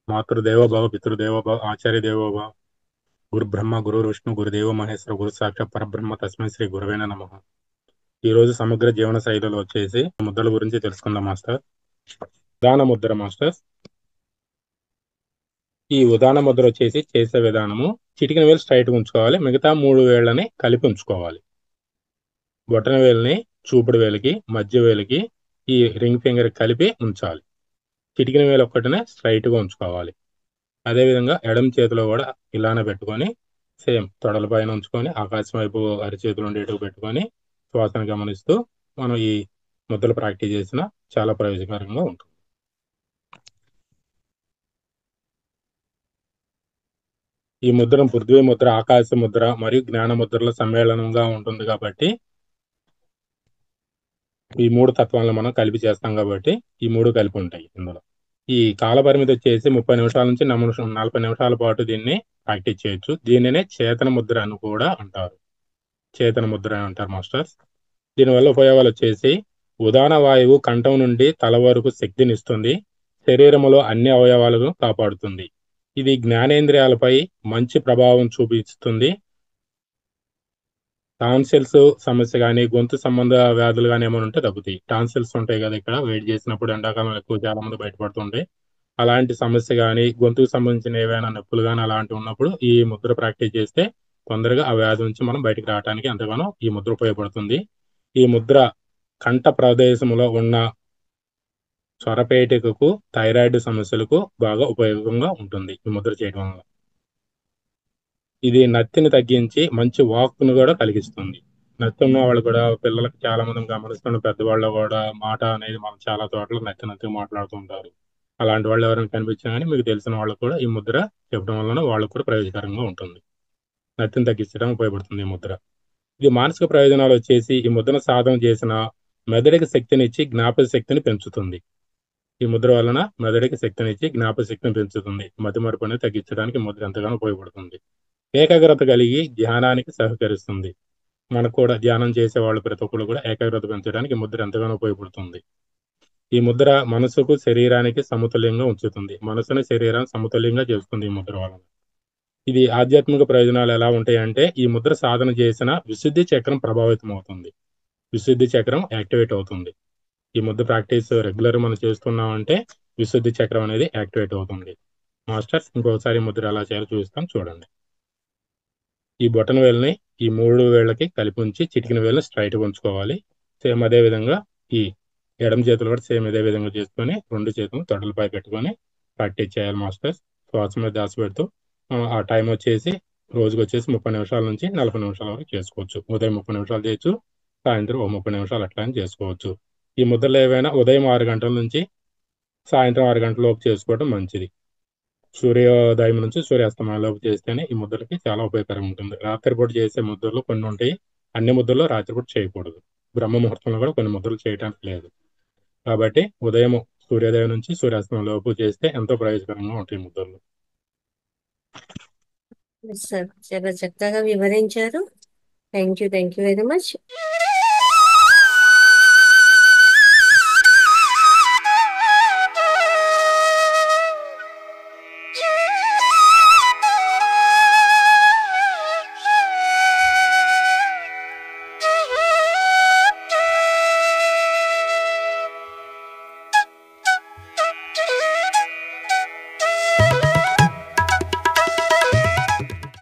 మాతృదేవో భవ, పితృదేవో భవ, ఆచార్య దేవో భవ, గురు బ్రహ్మ, గురు విష్ణు, గురుదేవో మహేశ్వర, గురు సాక్షాత్ పరబ్రహ్మ, తస్మై శ్రీ గురవేణ నమః. ఈ రోజు సమగ్ర జీవన శైలిలో వచ్చేసి ముద్రల గురించి తెలుసుకుందాం మాస్టర్. ఉదాన ముద్ర మాస్టర్స్. ఈ ఉదాన ముద్ర వచ్చేసి చేసే విధానము, చిటికిన వేలు స్ట్రైట్ ఉంచుకోవాలి, మిగతా 3 వేళ్ళని కలిపి ఉంచుకోవాలి. బొటన వేలుని చూపుడు వేలికి, మధ్య వేలికి, ఈ రింగ్ ఫింగర్ కలిపి ఉంచాలి. చిటికిన వేలు ఒక్కటినే స్ట్రైట్ గా ఉంచుకోవాలి. అదేవిధంగా ఎడమ చేతిలో కూడా ఇలానే పెట్టుకొని సేమ్ తొడల పైన ఉంచుకొని ఆకాశం వైపు అరిచేతులు ఉండేట్టుగా పెట్టుకొని శ్వాసను గమనిస్తూ మనం ఈ ముద్రలు ప్రాక్టీస్ చేసిన చాలా ప్రయోజనకరంగా ఉంటుంది. ఈ ముద్ర పృథ్వీ ముద్ర, ఆకాశ ముద్ర మరియు జ్ఞాన ముద్రల సమ్మేళనంగా ఉంటుంది కాబట్టి ఈ 3 తత్వాలను మనం కలిపి చేస్తాం కాబట్టి ఈ 3 కలిపి ఉంటాయి ఇందులో. ఈ కాల పరిమితి వచ్చేసి 30 నిమిషాల నుంచి 40 నిమిషాల పాటు దీన్ని ప్రాక్టీస్ చేయొచ్చు. దీనినే చేతన ముద్ర అని కూడా అంటారు. చేతన ముద్ర అని అంటారు మాస్టర్స్. దీనివల్ల ఉపయోగాలు వచ్చేసి ఉదాన వాయువు కంఠం నుండి తల వరకు శక్తినిస్తుంది. శరీరములో అన్ని అవయవాలను కాపాడుతుంది. ఇది జ్ఞానేంద్రియాలపై మంచి ప్రభావం చూపిస్తుంది. టాన్సిల్స్ సమస్య కానీ, గొంతు సంబంధ వ్యాధులు కానీ ఏమైనా ఉంటే తగ్గుతాయి. టాన్సిల్స్ ఉంటాయి కదా, ఇక్కడ వెయిట్ చేసినప్పుడు ఎండాకాలం ఎక్కువ చాలా మంది బయటపడుతుంటాయి. అలాంటి సమస్య కానీ, గొంతుకు సంబంధించిన ఏవైనా నొప్పులు కానీ అలాంటివి ఉన్నప్పుడు ఈ ముద్ర ప్రాక్టీస్ చేస్తే తొందరగా ఆ వ్యాధి నుంచి మనం బయటకు రావడానికి ఎంతగానో ఈ ముద్ర ఉపయోగపడుతుంది. ఈ ముద్ర కంఠ ప్రదేశంలో ఉన్న స్వరపేటికకు, థైరాయిడ్ సమస్యలకు బాగా ఉపయోగంగా ఉంటుంది ఈ ముద్ర చేయడం వల్ల. ఇది నత్తిని తగ్గించి మంచి వాక్కును కూడా కలిగిస్తుంది. నత్తి ఉన్న వాళ్ళు కూడా, పిల్లలకు చాలా మంది గమనిస్తున్న పెద్దవాళ్ళు కూడా మాట అనేది మనం చాలా చోట్ల నత్తి నత్తి మాట్లాడుతుంటారు. అలాంటి వాళ్ళు ఎవరైనా కనిపించినా కానీ మీకు తెలిసిన వాళ్ళకు కూడా ఈ ముద్ర చెప్పడం వలన వాళ్ళకు కూడా ప్రయోజనకరంగా ఉంటుంది. నత్తిని తగ్గించడం ఉపయోగపడుతుంది ఈ ముద్ర. ఇది మానసిక ప్రయోజనాలు వచ్చేసి ఈ ముద్రను సాధన చేసిన మెదడుకి శక్తినిచ్చి జ్ఞాపక శక్తిని పెంచుతుంది. ఈ ముద్ర వలన మెదడుకి శక్తినిచ్చి జ్ఞాపక శక్తిని పెంచుతుంది. మతిమరుపు అనేది తగ్గించడానికి ముద్ర ఎంతగానో ఉపయోగపడుతుంది. ఏకాగ్రత కలిగి ధ్యానానికి సహకరిస్తుంది. మనకు కూడా ధ్యానం చేసే వాళ్ళు ప్రతి ఒక్కరు కూడా ఏకాగ్రత పెంచడానికి ఈ ముద్ర ఎంతగానో ఉపయోగపడుతుంది. ఈ ముద్ర మనసుకు, శరీరానికి సమతుల్యంగా ఉంచుతుంది. మనసుని, శరీరాన్ని సమతుల్యంగా చేస్తుంది ఈ ముద్ర వలన. ఇది ఆధ్యాత్మిక ప్రయోజనాలు ఎలా ఉంటాయంటే, ఈ ముద్ర సాధన చేసిన విశుద్ధి చక్రం ప్రభావితం అవుతుంది. విశుద్ధి చక్రం యాక్టివేట్ అవుతుంది. ఈ ముద్ర ప్రాక్టీస్ రెగ్యులర్ మనం చేస్తున్నామంటే విశుద్ధి చక్రం అనేది యాక్టివేట్ అవుతుంది. మాస్టర్స్, ఇంకొకసారి ఈ ముద్ర ఎలా చేయాలో చూస్తాం, చూడండి. ఈ బొటన వేలుని ఈ 3 వేళ్ళకి కలిపి ఉంచి చిటికిన వేలుని స్ట్రైట్గా ఉంచుకోవాలి. సేమ్ అదే విధంగా ఈ ఎడమ చేతులు కూడా సేమ్ ఇదే విధంగా చేసుకొని 2 చేతులు తొడలపై పెట్టుకొని ప్రాక్టీస్ చేయాలి మాస్టర్స్. శ్వాస మీద ధ్యాస పెడుతూ ఆ టైం వచ్చేసి రోజుకి వచ్చేసి 30 నిమిషాల నుంచి 40 నిమిషాల వరకు చేసుకోవచ్చు. ఉదయం 30 నిమిషాలు చేయొచ్చు, సాయంత్రం 30 నిమిషాలు అట్లా అని చేసుకోవచ్చు. ఈ ముద్రలు ఏవైనా ఉదయం 6 గంటల నుంచి సాయంత్రం 6 గంటల లోపు చేసుకోవడం మంచిది. సూర్యోదయం నుంచి సూర్యాస్తమయం లోపు చేస్తేనే ఈ ముద్రలకి చాలా ఉపయోగకరంగా ఉంటుంది. రాత్రిపూట చేసే ముద్రలు కొన్ని ఉంటాయి. అన్ని ముద్రలు రాత్రిపూట చేయకూడదు. బ్రహ్మ ముహూర్తంలో కూడా కొన్ని ముద్రలు చేయడానికి లేదు. కాబట్టి ఉదయం సూర్యోదయం నుంచి సూర్యాస్తమయం లోపు చేస్తే ఎంతో ప్రయోజనకరంగా ఉంటాయి ముద్రలు. సార్ చాలా చక్కగా వివరించారు. Thank you very much.